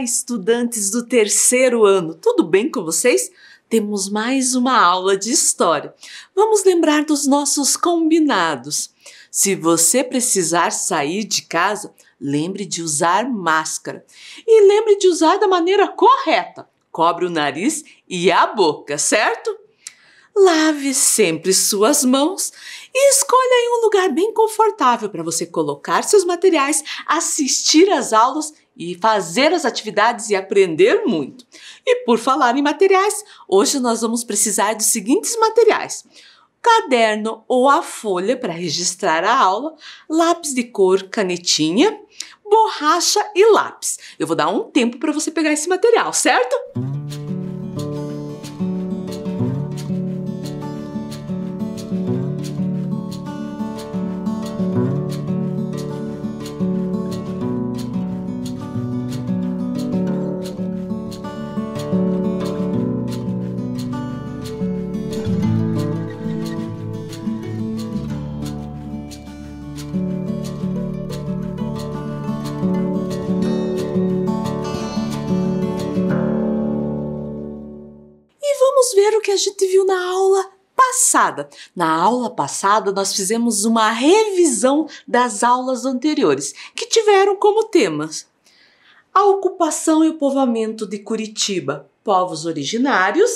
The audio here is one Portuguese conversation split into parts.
estudantes do terceiro ano! Tudo bem com vocês? Temos mais uma aula de história. Vamos lembrar dos nossos combinados. Se você precisar sair de casa, lembre de usar máscara. E lembre de usar da maneira correta. Cobre o nariz e a boca, certo? Lave sempre suas mãos e escolha aí um lugar bem confortável para você colocar seus materiais, assistir às aulas e fazer as atividades e aprender muito. E por falar em materiais, hoje nós vamos precisar dos seguintes materiais: caderno ou a folha para registrar a aula, lápis de cor, canetinha, borracha e lápis. Eu vou dar um tempo para você pegar esse material, certo? Vamos ver o que a gente viu na aula passada. Na aula passada, nós fizemos uma revisão das aulas anteriores, que tiveram como temas a ocupação e o povoamento de Curitiba, povos originários,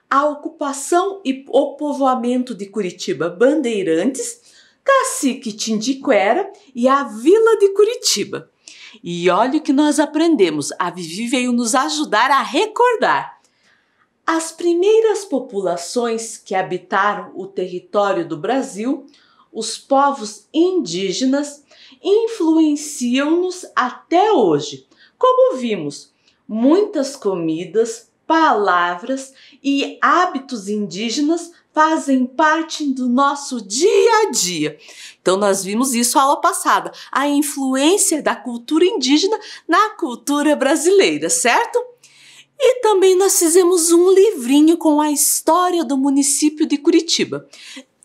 a ocupação e o povoamento de Curitiba, bandeirantes, Cacique Tindiquera e a Vila de Curitiba. E olha o que nós aprendemos. A Vivi veio nos ajudar a recordar. As primeiras populações que habitaram o território do Brasil, os povos indígenas, influenciam-nos até hoje. Como vimos, muitas comidas, palavras e hábitos indígenas fazem parte do nosso dia a dia. Então nós vimos isso na aula passada, a influência da cultura indígena na cultura brasileira, certo? E também nós fizemos um livrinho com a história do município de Curitiba.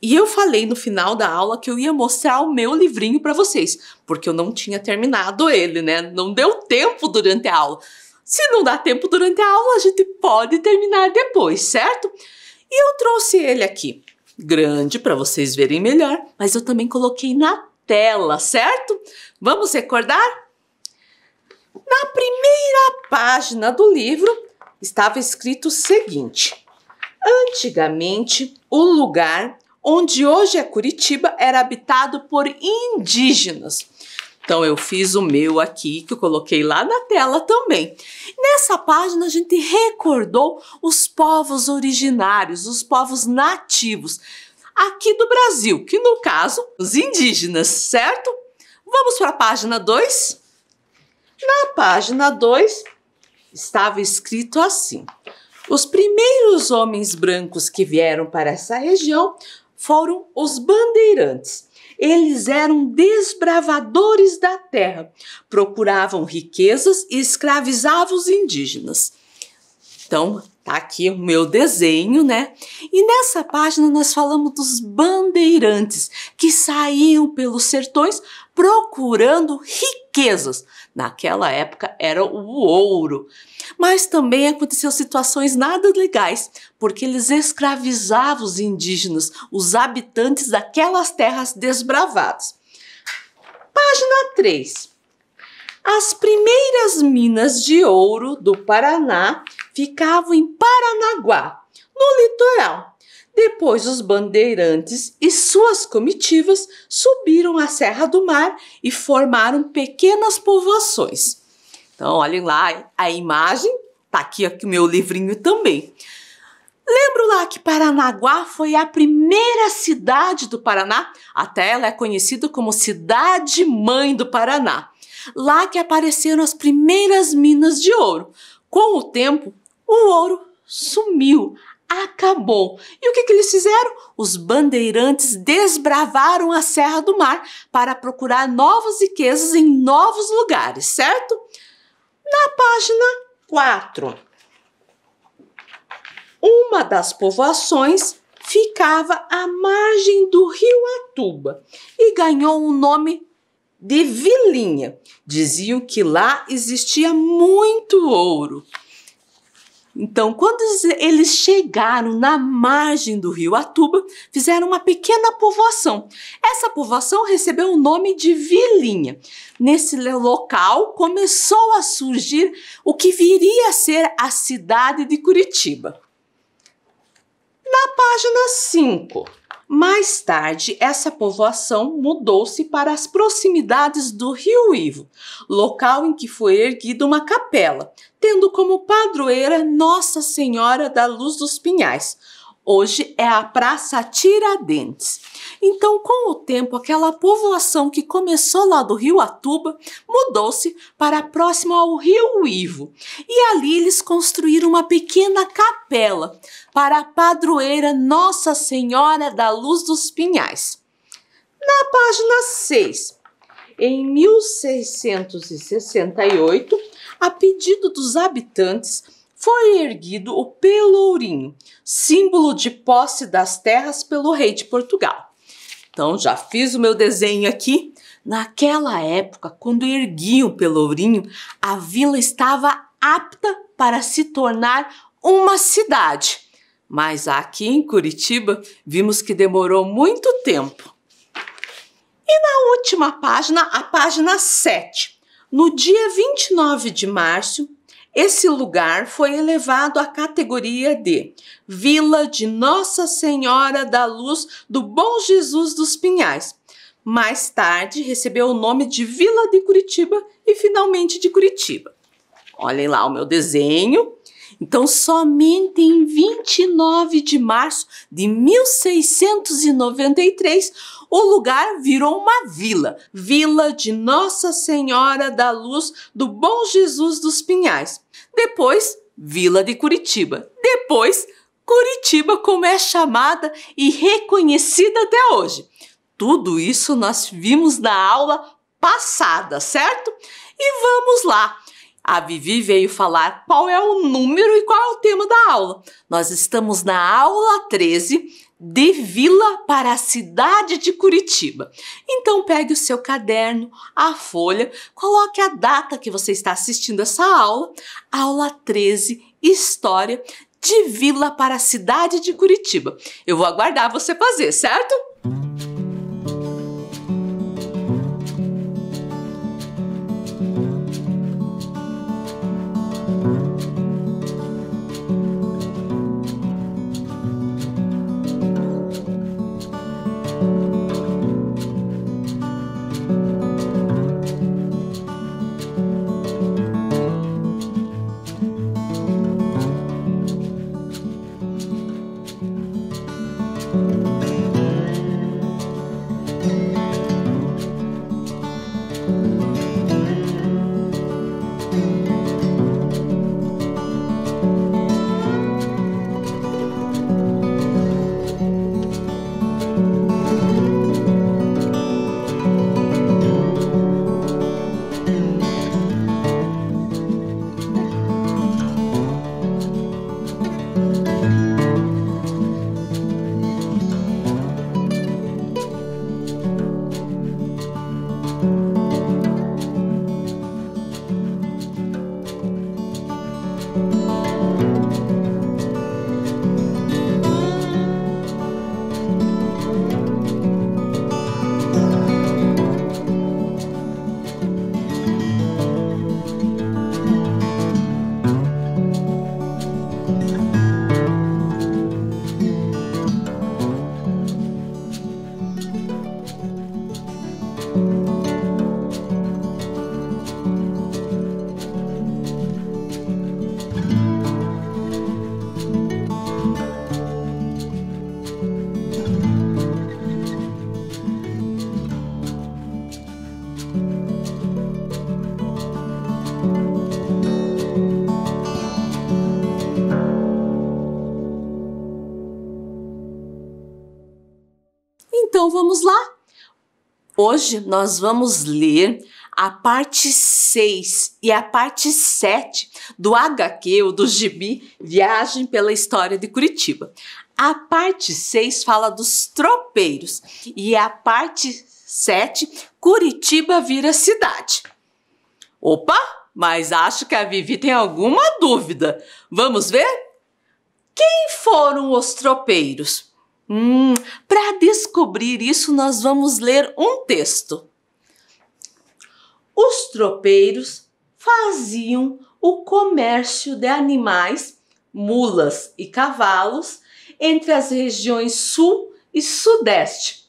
E eu falei no final da aula que eu ia mostrar o meu livrinho para vocês, porque eu não tinha terminado ele, né? Não deu tempo durante a aula. Se não dá tempo durante a aula, a gente pode terminar depois, certo? E eu trouxe ele aqui, grande para vocês verem melhor, mas eu também coloquei na tela, certo? Vamos recordar? Na primeira página do livro estava escrito o seguinte: antigamente, o lugar onde hoje é Curitiba era habitado por indígenas. Então eu fiz o meu aqui, que eu coloquei lá na tela também. Nessa página a gente recordou os povos originários, os povos nativos aqui do Brasil, que no caso, os indígenas, certo? Vamos para a página 2? Na página 2, estava escrito assim: os primeiros homens brancos que vieram para essa região foram os bandeirantes. Eles eram desbravadores da terra, procuravam riquezas e escravizavam os indígenas. Então, tá aqui o meu desenho, né? E nessa página nós falamos dos bandeirantes que saíam pelos sertões procurando riquezas. Naquela época era o ouro. Mas também aconteceu situações nada legais, porque eles escravizavam os indígenas, os habitantes daquelas terras desbravadas. Página 3. As primeiras minas de ouro do Paraná ficavam em Paranaguá, no litoral. Depois os bandeirantes e suas comitivas subiram a Serra do Mar e formaram pequenas povoações. Então olhem lá a imagem, tá aqui o meu livrinho também. Lembro lá que Paranaguá foi a primeira cidade do Paraná, até ela é conhecida como Cidade Mãe do Paraná. Lá que apareceram as primeiras minas de ouro. Com o tempo, o ouro sumiu, acabou. E o que eles fizeram? Os bandeirantes desbravaram a Serra do Mar para procurar novas riquezas em novos lugares, certo? Na página 4, uma das povoações ficava à margem do rio Atuba e ganhou um nome de Vilinha. Diziam que lá existia muito ouro. Então, quando eles chegaram na margem do rio Atuba, fizeram uma pequena povoação. Essa povoação recebeu o nome de Vilinha. Nesse local começou a surgir o que viria a ser a cidade de Curitiba. Na página 5. Mais tarde, essa povoação mudou-se para as proximidades do Rio Ivo, local em que foi erguida uma capela, tendo como padroeira Nossa Senhora da Luz dos Pinhais. Hoje é a Praça Tiradentes. Então, com o tempo, aquela povoação que começou lá do Rio Atuba mudou-se para próximo ao Rio Ivo. E ali eles construíram uma pequena capela para a padroeira Nossa Senhora da Luz dos Pinhais. Na página 6, em 1668, a pedido dos habitantes, foi erguido o Pelourinho, símbolo de posse das terras pelo rei de Portugal. Então, já fiz o meu desenho aqui. Naquela época, quando erguiam o Pelourinho, a vila estava apta para se tornar uma cidade. Mas aqui em Curitiba, vimos que demorou muito tempo. E na última página, a página 7, no dia 29 de março, esse lugar foi elevado à categoria de Vila de Nossa Senhora da Luz do Bom Jesus dos Pinhais. Mais tarde, recebeu o nome de Vila de Curitiba e finalmente de Curitiba. Olhem lá o meu desenho. Então, somente em 29 de março de 1693, o lugar virou uma vila. Vila de Nossa Senhora da Luz do Bom Jesus dos Pinhais. Depois, Vila de Curitiba. Depois, Curitiba, como é chamada e reconhecida até hoje. Tudo isso nós vimos na aula passada, certo? E vamos lá. A Vivi veio falar qual é o número e qual é o tema da aula. Nós estamos na aula 13 de Vila para a cidade de Curitiba. Então pegue o seu caderno, a folha, coloque a data que você está assistindo essa aula, aula 13, História de Vila para a cidade de Curitiba. Eu vou aguardar você fazer, certo? Então vamos lá. Hoje nós vamos ler a parte 6 e a parte 7 do HQ, ou do gibi, Viagem pela História de Curitiba. A parte 6 fala dos tropeiros e a parte 7. Curitiba vira cidade. Opa, mas acho que a Vivi tem alguma dúvida. Vamos ver? Quem foram os tropeiros? Para descobrir isso, nós vamos ler um texto. Os tropeiros faziam o comércio de animais, mulas e cavalos, entre as regiões sul e sudeste.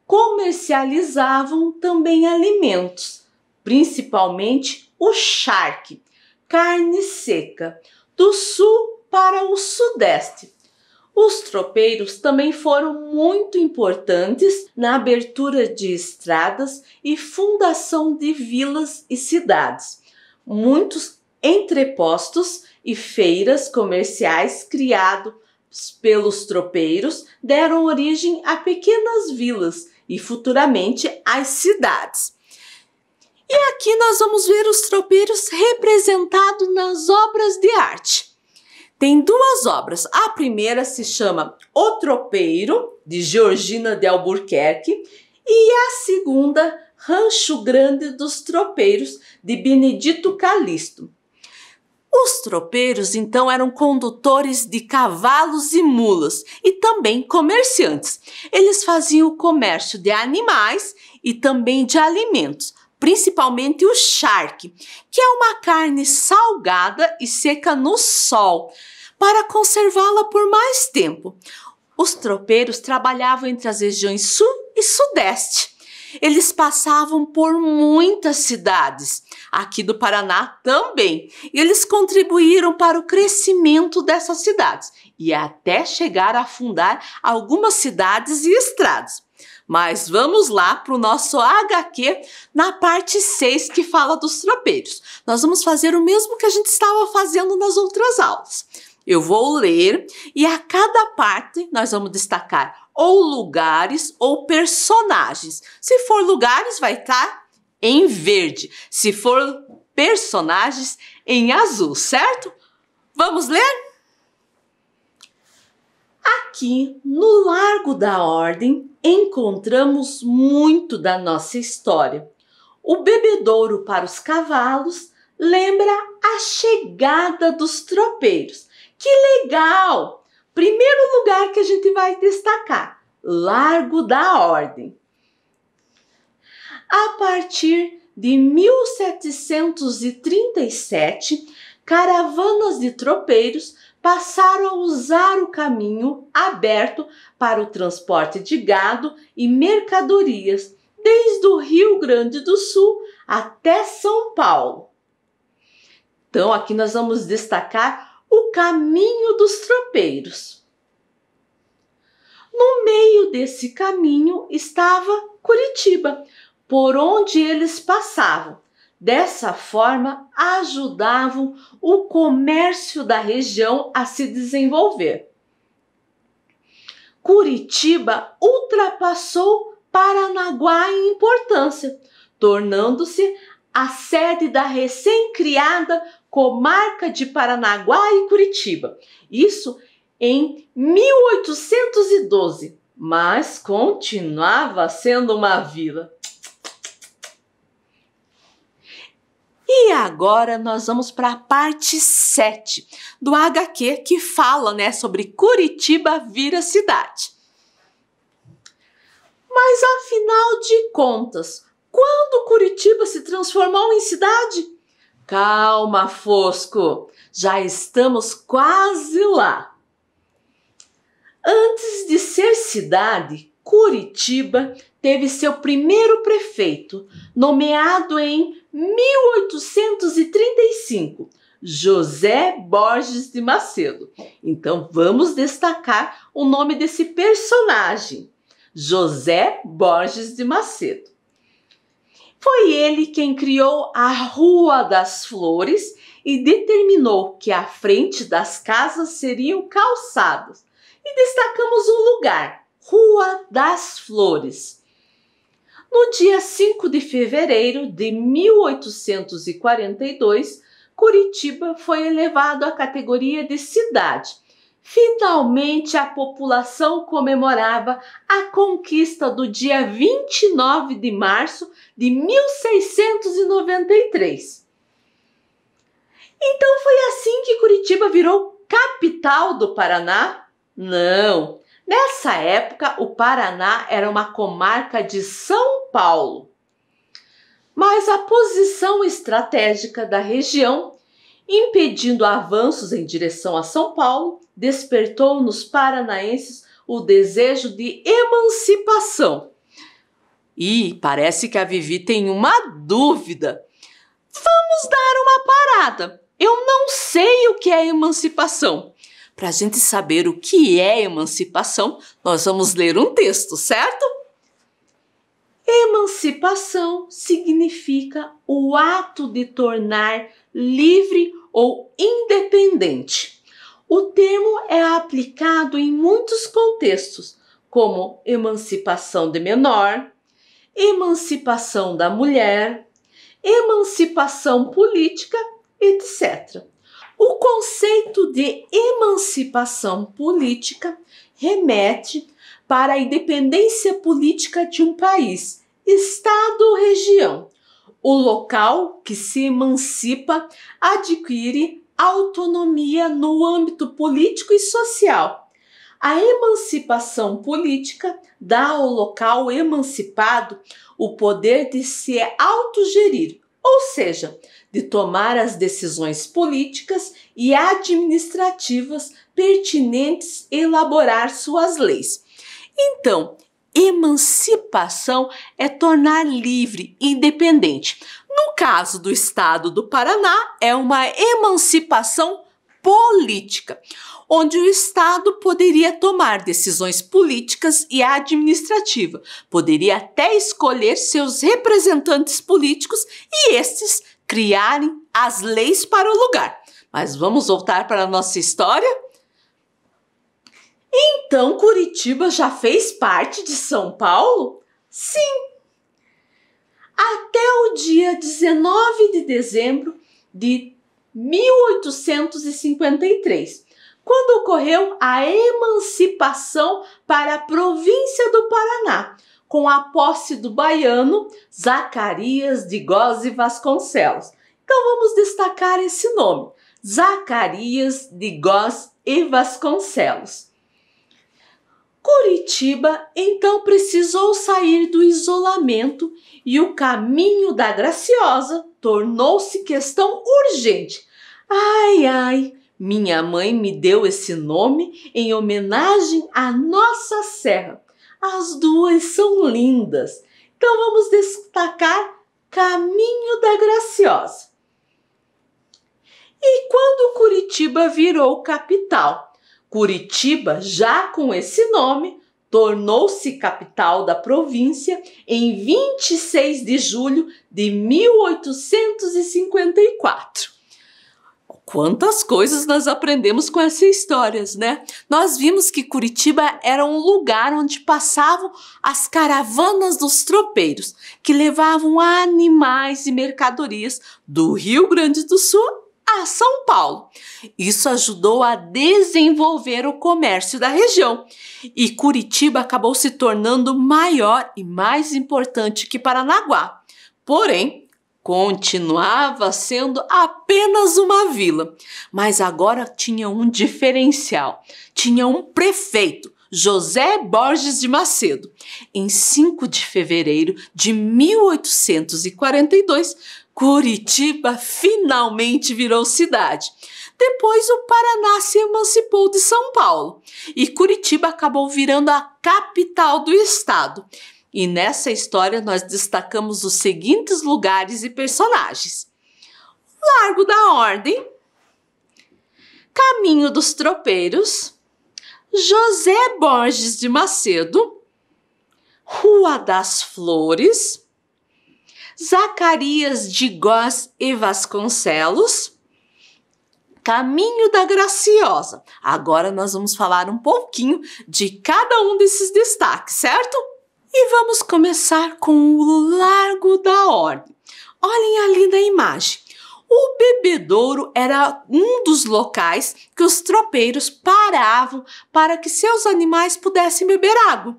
Comercializavam também alimentos, principalmente o charque, carne seca, do sul para o sudeste. Os tropeiros também foram muito importantes na abertura de estradas e fundação de vilas e cidades. Muitos entrepostos e feiras comerciais criados pelos tropeiros deram origem a pequenas vilas e futuramente às cidades. E aqui nós vamos ver os tropeiros representados nas obras de arte. Tem duas obras. A primeira se chama O Tropeiro, de Georgina de Albuquerque, e a segunda, Rancho Grande dos Tropeiros, de Benedito Calixto. Os tropeiros, então, eram condutores de cavalos e mulas e também comerciantes. Eles faziam o comércio de animais e também de alimentos, principalmente o charque, que é uma carne salgada e seca no sol, para conservá-la por mais tempo. Os tropeiros trabalhavam entre as regiões sul e sudeste. Eles passavam por muitas cidades, aqui do Paraná também, e eles contribuíram para o crescimento dessas cidades e até chegar a fundar algumas cidades e estradas. Mas vamos lá para o nosso HQ na parte 6 que fala dos tropeiros. Nós vamos fazer o mesmo que a gente estava fazendo nas outras aulas. Eu vou ler e a cada parte nós vamos destacar ou lugares ou personagens. Se for lugares, vai estar em verde. Se for personagens, em azul, certo? Vamos ler? Aqui, no Largo da Ordem, encontramos muito da nossa história. O bebedouro para os cavalos lembra a chegada dos tropeiros. Que legal! Primeiro lugar que a gente vai destacar, Largo da Ordem. A partir de 1737, caravanas de tropeiros passaram a usar o caminho aberto para o transporte de gado e mercadorias, desde o Rio Grande do Sul até São Paulo. Então, aqui nós vamos destacar o caminho dos tropeiros. No meio desse caminho estava Curitiba, por onde eles passavam. Dessa forma, ajudavam o comércio da região a se desenvolver. Curitiba ultrapassou Paranaguá em importância, tornando-se a sede da recém-criada comarca de Paranaguá e Curitiba. Isso em 1812, mas continuava sendo uma vila. E agora nós vamos para a parte 7 do HQ que fala, sobre Curitiba vira cidade. Mas afinal de contas, quando Curitiba se transformou em cidade? Calma, Fosco, já estamos quase lá. Antes de ser cidade, Curitiba teve seu primeiro prefeito, nomeado em 1835, José Borges de Macedo. Então, vamos destacar o nome desse personagem, José Borges de Macedo. Foi ele quem criou a Rua das Flores e determinou que a frente das casas seriam calçadas. E destacamos um lugar, Rua das Flores. No dia 5 de fevereiro de 1842, Curitiba foi elevado à categoria de cidade Finalmente, a população comemorava a conquista do dia 29 de março de 1693. Então foi assim que Curitiba virou capital do Paraná? Não! Nessa época, o Paraná era uma comarca de São Paulo. Mas a posição estratégica da região, impedindo avanços em direção a São Paulo, despertou nos paranaenses o desejo de emancipação. E parece que a Vivi tem uma dúvida. Vamos dar uma parada. Eu não sei o que é emancipação. Para a gente saber o que é emancipação, nós vamos ler um texto, certo? Emancipação significa o ato de tornar livre ou independente. O termo é aplicado em muitos contextos, como emancipação de menor, emancipação da mulher, emancipação política, etc. O conceito de emancipação política remete para a independência política de um país, estado ou região. O local que se emancipa adquire autonomia no âmbito político e social. A emancipação política dá ao local emancipado o poder de se autogerir, ou seja, de tomar as decisões políticas e administrativas pertinentes e elaborar suas leis. Então, emancipação é tornar livre, independente. No caso do estado do Paraná, é uma emancipação política, onde o estado poderia tomar decisões políticas e administrativas, poderia até escolher seus representantes políticos e estes criarem as leis para o lugar. Mas vamos voltar para a nossa história? Então, Curitiba já fez parte de São Paulo? Sim! Até o dia 19 de dezembro de 1853, quando ocorreu a emancipação para a província do Paraná, com a posse do baiano Zacarias de Góes e Vasconcelos. Então vamos destacar esse nome, Zacarias de Góes e Vasconcelos. Curitiba então precisou sair do isolamento e o caminho da Graciosa tornou-se questão urgente. Ai, ai, minha mãe me deu esse nome em homenagem à nossa serra. As duas são lindas. Então vamos destacar Caminho da Graciosa. E quando Curitiba virou capital? Curitiba, já com esse nome, tornou-se capital da província em 26 de julho de 1854. Quantas coisas nós aprendemos com essas histórias, né? Nós vimos que Curitiba era um lugar onde passavam as caravanas dos tropeiros, que levavam animais e mercadorias do Rio Grande do Sul a São Paulo. Isso ajudou a desenvolver o comércio da região e Curitiba acabou se tornando maior e mais importante que Paranaguá. Porém, continuava sendo apenas uma vila, mas agora tinha um diferencial. Tinha um prefeito, José Borges de Macedo. Em 5 de fevereiro de 1842, Curitiba finalmente virou cidade. Depois o Paraná se emancipou de São Paulo e Curitiba acabou virando a capital do estado. E nessa história nós destacamos os seguintes lugares e personagens: Largo da Ordem, Caminho dos Tropeiros, José Borges de Macedo, Rua das Flores, Zacarias de Góes e Vasconcelos, Caminho da Graciosa. Agora nós vamos falar um pouquinho de cada um desses destaques, certo? E vamos começar com o Largo da Ordem. Olhem ali na imagem. O bebedouro era um dos locais que os tropeiros paravam para que seus animais pudessem beber água.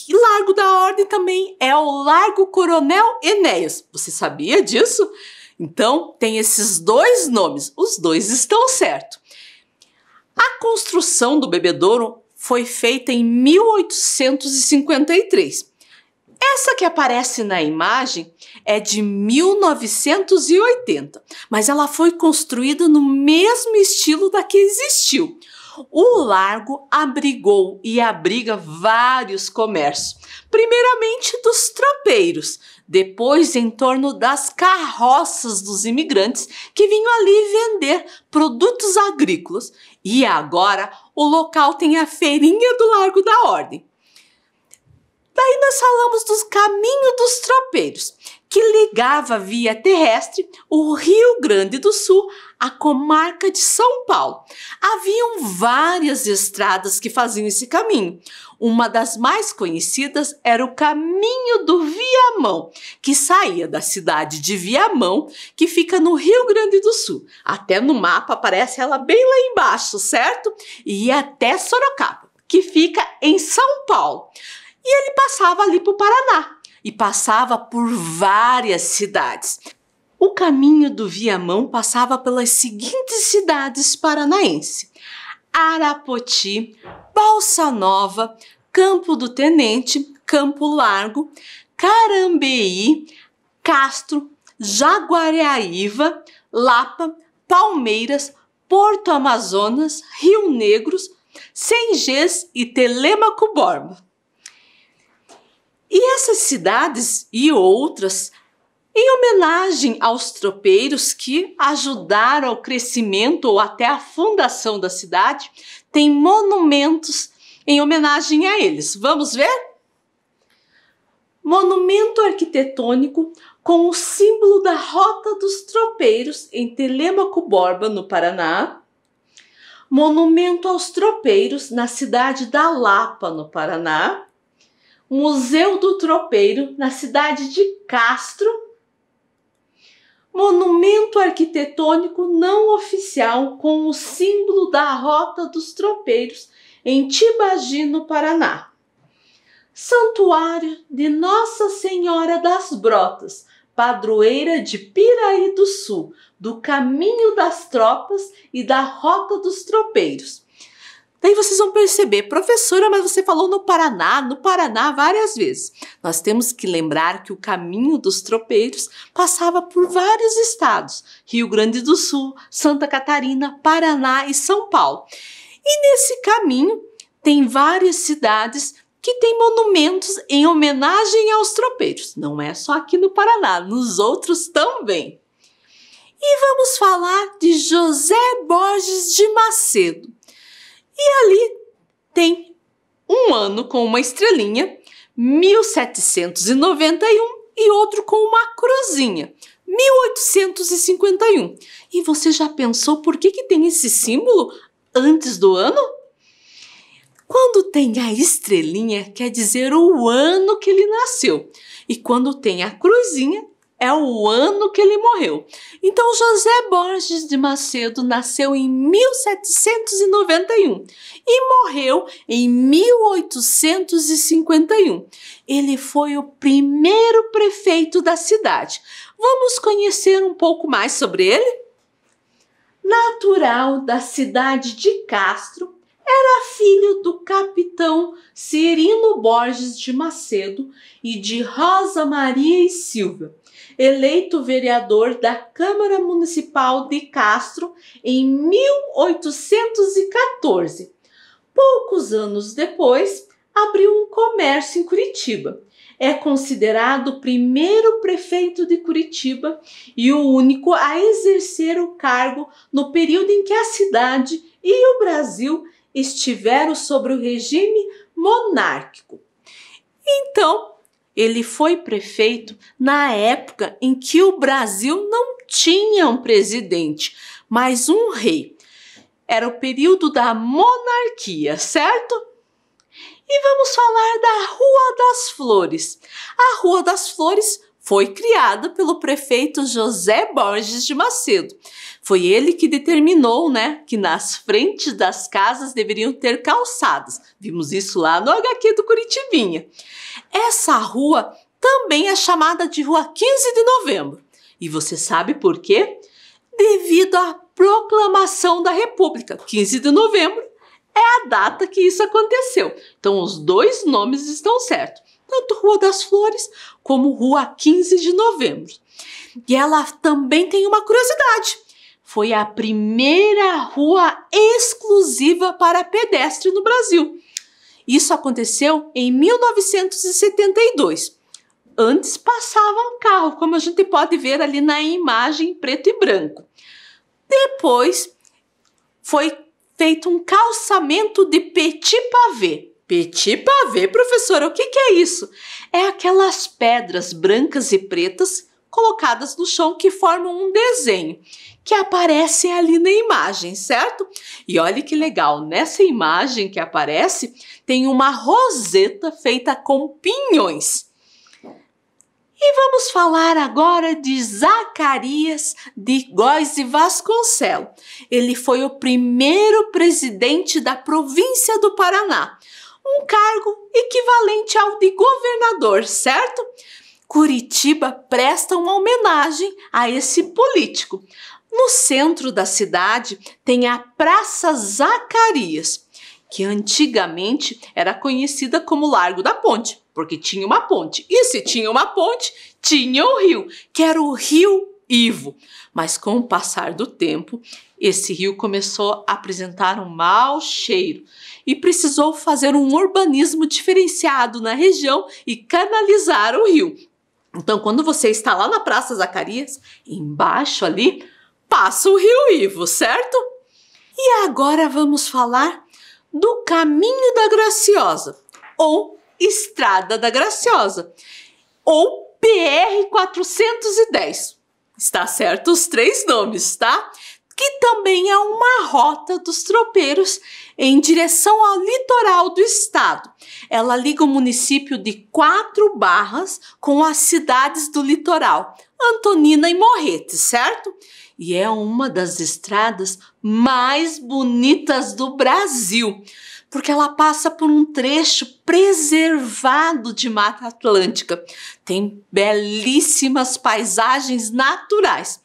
E Largo da Ordem também é o Largo Coronel Enéas. Você sabia disso? Então, tem esses dois nomes. Os dois estão certos. A construção do bebedouro foi feita em 1853. Essa que aparece na imagem é de 1980, mas ela foi construída no mesmo estilo da que existiu. O largo abrigou e abriga vários comércios, primeiramente dos tropeiros, depois em torno das carroças dos imigrantes que vinham ali vender produtos agrícolas. E agora o local tem a feirinha do Largo da Ordem. Daí nós falamos dos caminhos dos tropeiros, que ligava via terrestre o Rio Grande do Sul à comarca de São Paulo. Haviam várias estradas que faziam esse caminho. Uma das mais conhecidas era o Caminho do Viamão, que saía da cidade de Viamão, que fica no Rio Grande do Sul. Até no mapa aparece ela bem lá embaixo, certo? E ia até Sorocaba, que fica em São Paulo. E ele passava ali para o Paraná e passava por várias cidades. O Caminho do Viamão passava pelas seguintes cidades paranaenses: Arapoti, Balsa Nova, Campo do Tenente, Campo Largo, Carambeí, Castro, Jaguariaíva, Lapa, Palmeiras, Porto Amazonas, Rio Negros, Sengés e Telêmaco Borba. E essas cidades e outras, em homenagem aos tropeiros que ajudaram ao crescimento ou até a fundação da cidade, tem monumentos em homenagem a eles. Vamos ver? Monumento arquitetônico com o símbolo da Rota dos Tropeiros em Telêmaco Borba, no Paraná. Monumento aos tropeiros na cidade da Lapa, no Paraná. Museu do Tropeiro, na cidade de Castro. Monumento arquitetônico não oficial com o símbolo da Rota dos Tropeiros, em Tibagi, no Paraná. Santuário de Nossa Senhora das Brotas, padroeira de Piraí do Sul, do Caminho das Tropas e da Rota dos Tropeiros. Daí vocês vão perceber, professora, mas você falou no Paraná várias vezes. Nós temos que lembrar que o Caminho dos Tropeiros passava por vários estados: Rio Grande do Sul, Santa Catarina, Paraná e São Paulo. E nesse caminho tem várias cidades que têm monumentos em homenagem aos tropeiros. Não é só aqui no Paraná, nos outros também. E vamos falar de José Borges de Macedo. E ali tem um ano com uma estrelinha, 1791, e outro com uma cruzinha, 1851. E você já pensou por que tem esse símbolo antes do ano? Quando tem a estrelinha, quer dizer o ano que ele nasceu. E quando tem a cruzinha, é o ano que ele morreu. Então, José Borges de Macedo nasceu em 1791 e morreu em 1851. Ele foi o primeiro prefeito da cidade. Vamos conhecer um pouco mais sobre ele? Natural da cidade de Castro, era filho do capitão Cirino Borges de Macedo e de Rosa Maria e Silva, eleito vereador da Câmara Municipal de Castro em 1814. Poucos anos depois, abriu um comércio em Curitiba. É considerado o primeiro prefeito de Curitiba e o único a exercer o cargo no período em que a cidade e o Brasil estiveram sob o regime monárquico. Então, ele foi prefeito na época em que o Brasil não tinha um presidente, mas um rei. Era o período da monarquia, certo? E vamos falar da Rua das Flores. A Rua das Flores foi criada pelo prefeito José Borges de Macedo. Foi ele que determinou, né, que nas frentes das casas deveriam ter calçadas. Vimos isso lá no HQ do Curitibinha. Essa rua também é chamada de Rua 15 de Novembro. E você sabe por quê? Devido à proclamação da República. 15 de novembro é a data que isso aconteceu. Então, os dois nomes estão certos. Tanto Rua das Flores como Rua 15 de Novembro. E ela também tem uma curiosidade. Foi a primeira rua exclusiva para pedestre no Brasil. Isso aconteceu em 1972. Antes passava um carro, como a gente pode ver ali na imagem em preto e branco. Depois foi feito um calçamento de petit pavé. Petit pavé, professora, o que é isso? É aquelas pedras brancas e pretas colocadas no chão que formam um desenho, que aparecem ali na imagem, certo? E olha que legal, nessa imagem que aparece, tem uma roseta feita com pinhões. E vamos falar agora de Zacarias de Góes e Vasconcelos. Ele foi o primeiro presidente da província do Paraná, um cargo equivalente ao de governador, certo? Curitiba presta uma homenagem a esse político. No centro da cidade tem a Praça Zacarias, que antigamente era conhecida como Largo da Ponte, porque tinha uma ponte. E se tinha uma ponte, tinha um rio, que era o Rio Ivo. Mas com o passar do tempo, esse rio começou a apresentar um mau cheiro e precisou fazer um urbanismo diferenciado na região e canalizar o rio. Então, quando você está lá na Praça Zacarias, embaixo ali, passa o Rio Ivo, certo? E agora vamos falar do Caminho da Graciosa, ou Estrada da Graciosa, ou PR-410. Está certo os três nomes, tá? Que também é uma rota dos tropeiros em direção ao litoral do estado. Ela liga o município de Quatro Barras com as cidades do litoral, Antonina e Morretes, certo? E é uma das estradas mais bonitas do Brasil, porque ela passa por um trecho preservado de Mata Atlântica. Tem belíssimas paisagens naturais.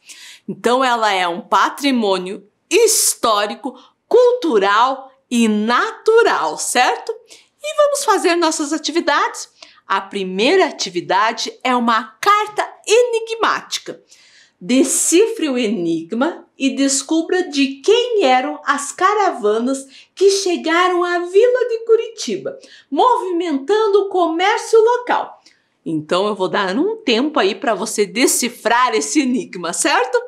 Então ela é um patrimônio histórico, cultural e natural, certo? E vamos fazer nossas atividades? A primeira atividade é uma carta enigmática. Decifre o enigma e descubra de quem eram as caravanas que chegaram à Vila de Curitiba, movimentando o comércio local. Então eu vou dar um tempo aí para você decifrar esse enigma, certo?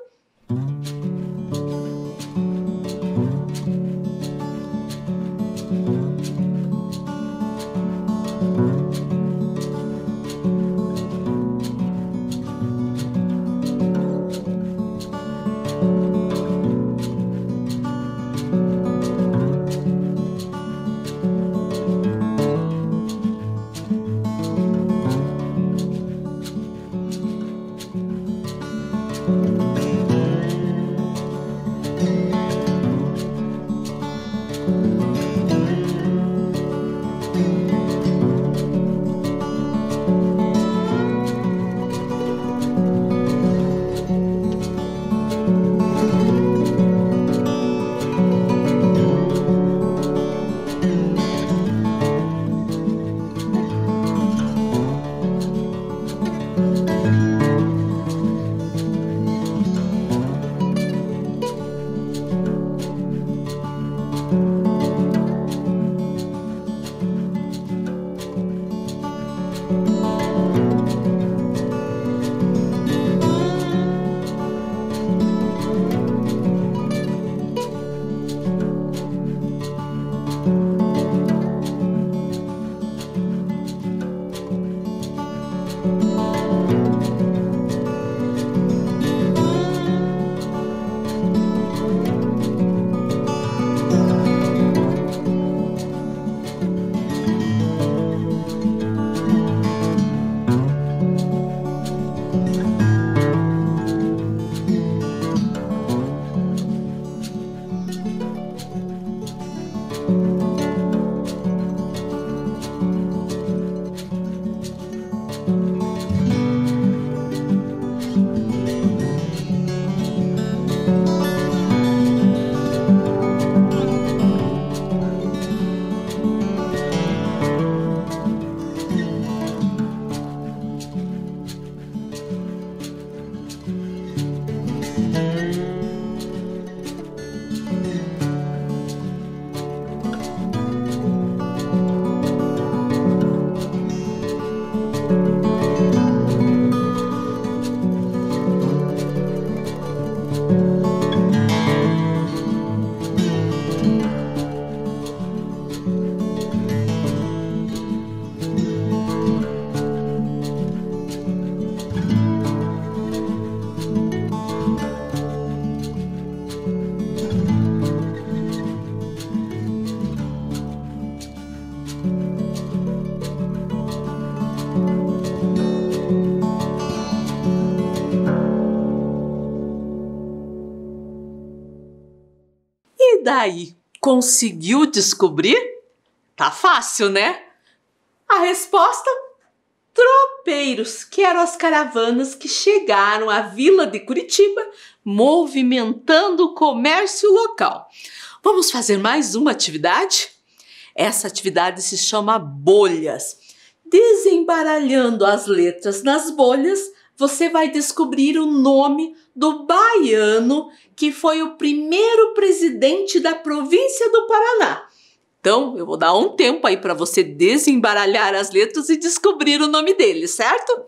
daí, conseguiu descobrir? Tá fácil, né? A resposta? Tropeiros, que eram as caravanas que chegaram à vila de Curitiba, movimentando o comércio local. Vamos fazer mais uma atividade? Essa atividade se chama bolhas. Desembaralhando as letras nas bolhas, você vai descobrir o nome do baiano que foi o primeiro presidente da província do Paraná. Então, eu vou dar um tempo aí para você desembaralhar as letras e descobrir o nome dele, certo?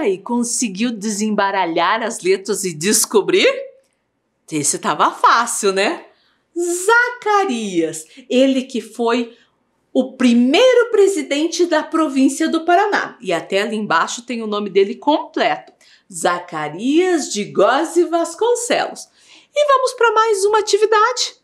Daí, conseguiu desembaralhar as letras e descobrir? Esse estava fácil, né? Zacarias, ele que foi o primeiro presidente da província do Paraná. E até ali embaixo tem o nome dele completo. Zacarias de Góes e Vasconcelos. E vamos para mais uma atividade.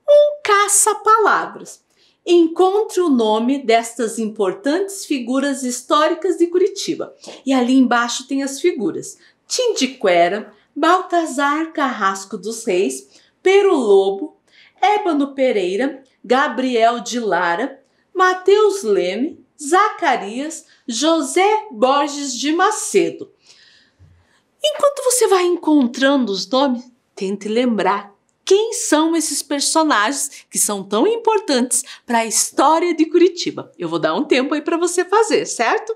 Um caça-palavras. Encontre o nome destas importantes figuras históricas de Curitiba. E ali embaixo tem as figuras. Tindiquera, Baltazar Carrasco dos Reis, Pero Lobo, Ébano Pereira, Gabriel de Lara, Mateus Leme, Zacarias, José Borges de Macedo. Enquanto você vai encontrando os nomes, tente lembrar quem são esses personagens que são tão importantes para a história de Curitiba. Eu vou dar um tempo aí para você fazer, certo?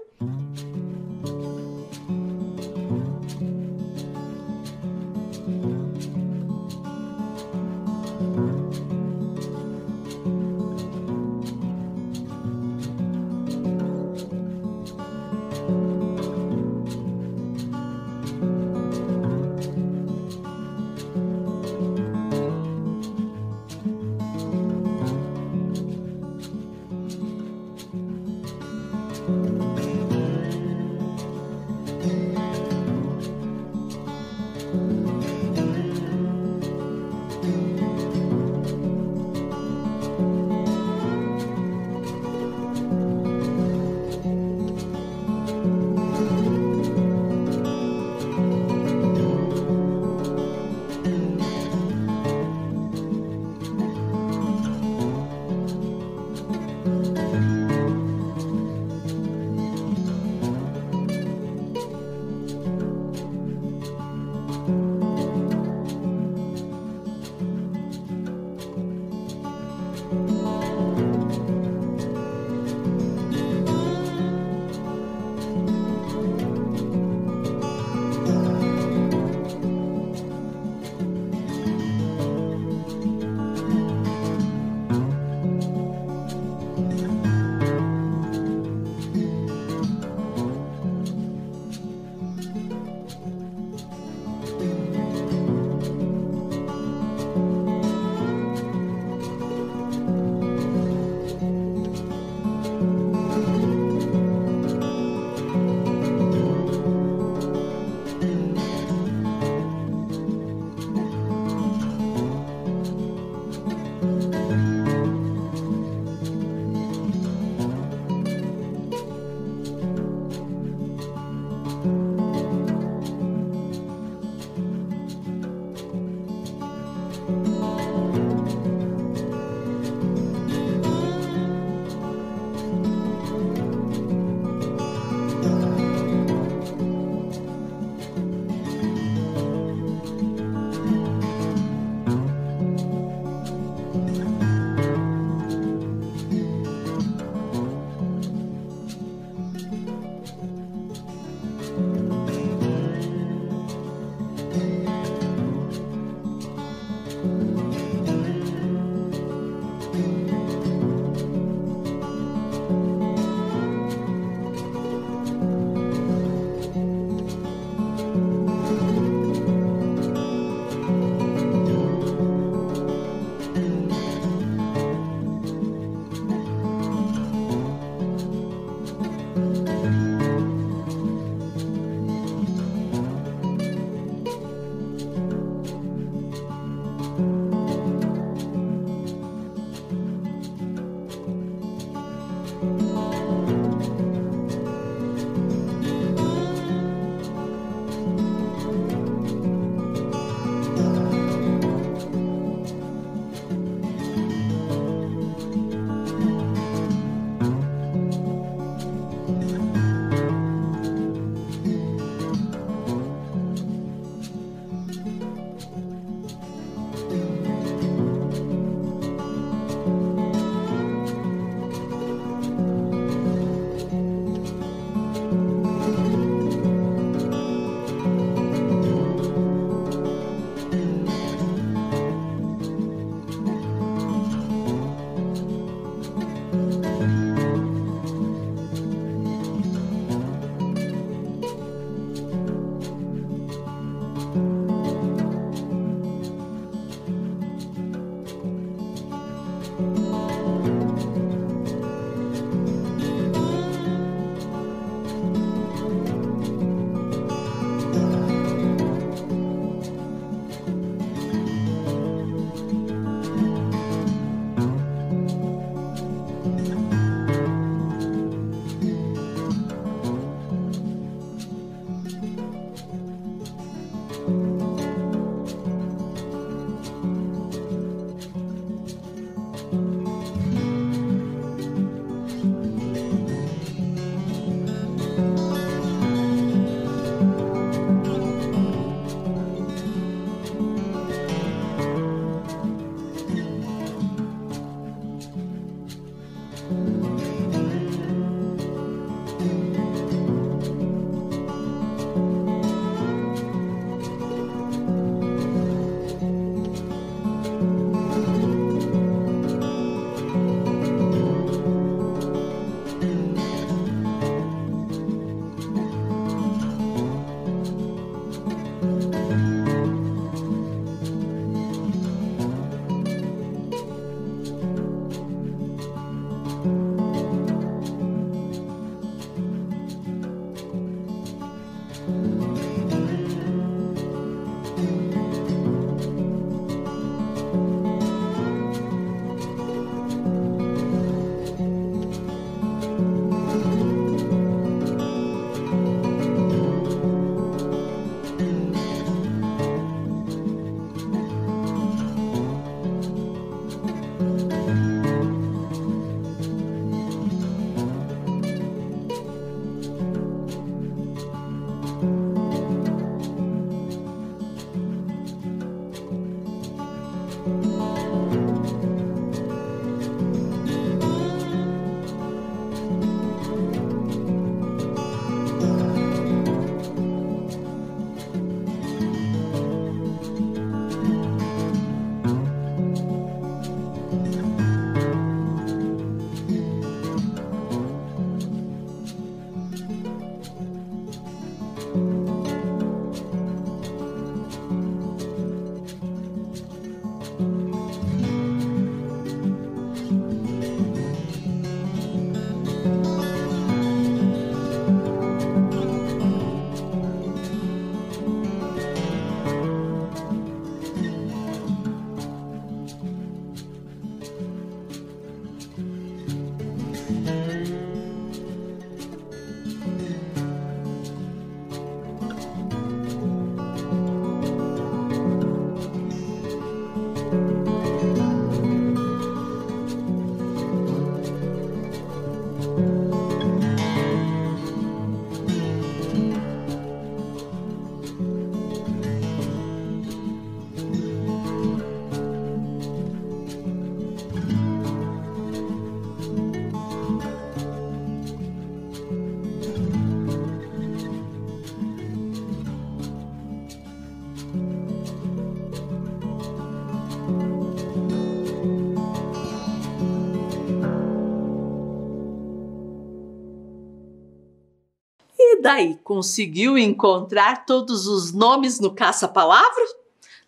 E daí, conseguiu encontrar todos os nomes no caça-palavra?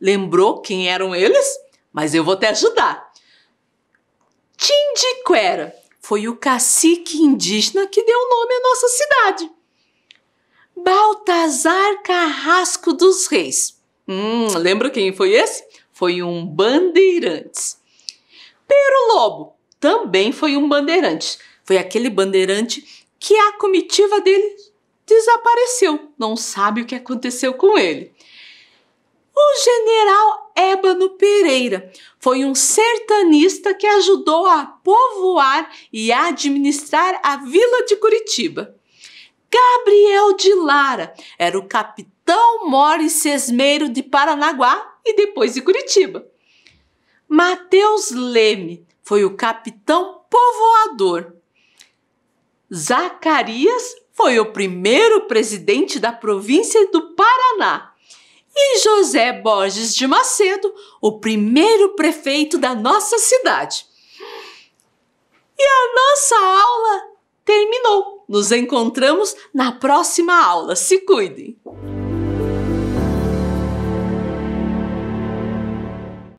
Lembrou quem eram eles? Mas eu vou te ajudar. Tindiquera foi o cacique indígena que deu nome à nossa cidade. Baltazar Carrasco dos Reis. Lembra quem foi esse? Foi um bandeirantes. Pero Lobo também foi um bandeirante. Foi aquele bandeirante que a comitiva dele desapareceu. Não sabe o que aconteceu com ele. O general Ébano Pereira foi um sertanista que ajudou a povoar e administrar a vila de Curitiba. Gabriel de Lara era o capitão mor e sesmeiro de Paranaguá e depois de Curitiba. Mateus Leme foi o capitão povoador. Zacarias foi o primeiro presidente da província do Paraná. E José Borges de Macedo, o primeiro prefeito da nossa cidade. E a nossa aula terminou. Nos encontramos na próxima aula. Se cuidem!